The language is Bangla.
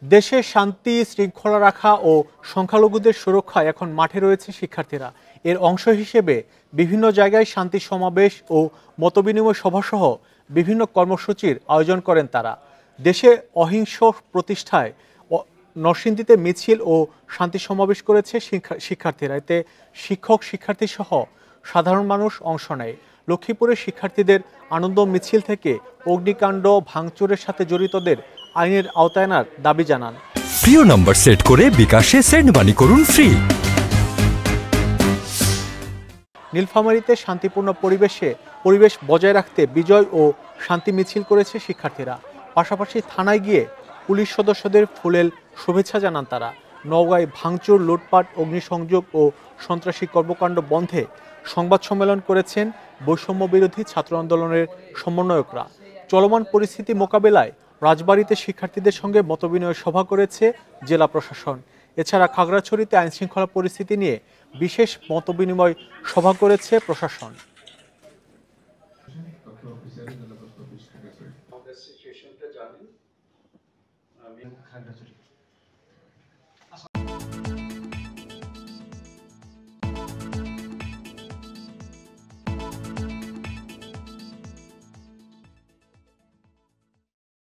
দেশে শান্তি শৃঙ্খলা রাখা ও সংখ্যালঘুদের সুরক্ষায় এখন মাঠে রয়েছে শিক্ষার্থীরা। এর অংশ হিসেবে বিভিন্ন জায়গায় শান্তি সমাবেশ ও মতবিনিময় সভাসহ বিভিন্ন কর্মসূচির আয়োজন করেন তারা। দেশে অহিংস প্রতিষ্ঠায় নরসিংদীতে মিছিল ও শান্তি সমাবেশ করেছে শিক্ষার্থীরা। এতে শিক্ষক শিক্ষার্থী সহ সাধারণ মানুষ অংশ নেয়। লক্ষ্মীপুরের শিক্ষার্থীদের আনন্দ মিছিল থেকে অগ্নিকাণ্ড ভাঙচুরের সাথে জড়িতদের আইনের আওতায় আনার দাবি জানান। প্রিয় নম্বর সেট করে বিকাশে সেন্ড মানি করুন ফ্রি। নীলফামারীতে শান্তিপূর্ণ পরিবেশ বজায় রাখতে বিজয় ও শান্তি মিছিল করেছে শিক্ষার্থীরা। পাশাপাশি থানায় গিয়ে পুলিশ সদস্যদের ফুলেল শুভেচ্ছা জানান তারা। নওগাঁয় ভাঙচুর, লুটপাট, অগ্নিসংযোগ ও সন্ত্রাসী কর্মকাণ্ড বন্ধে সংবাদ সম্মেলন করেছেন বৈষম্য বিরোধী ছাত্র আন্দোলনের সমন্বয়করা। চলমান পরিস্থিতি মোকাবেলায় রাজবাড়ীতে শিক্ষার্থীদের সঙ্গে মতবিনিময় সভা করেছে জেলা প্রশাসন। এছাড়া খাগড়াছড়িতে আইনশৃঙ্খলা পরিস্থিতি নিয়ে বিশেষ মতবিনিময় সভা করেছে প্রশাসন। সিচুয়েশনটা জানেন। আমি খাগড়াছড়ি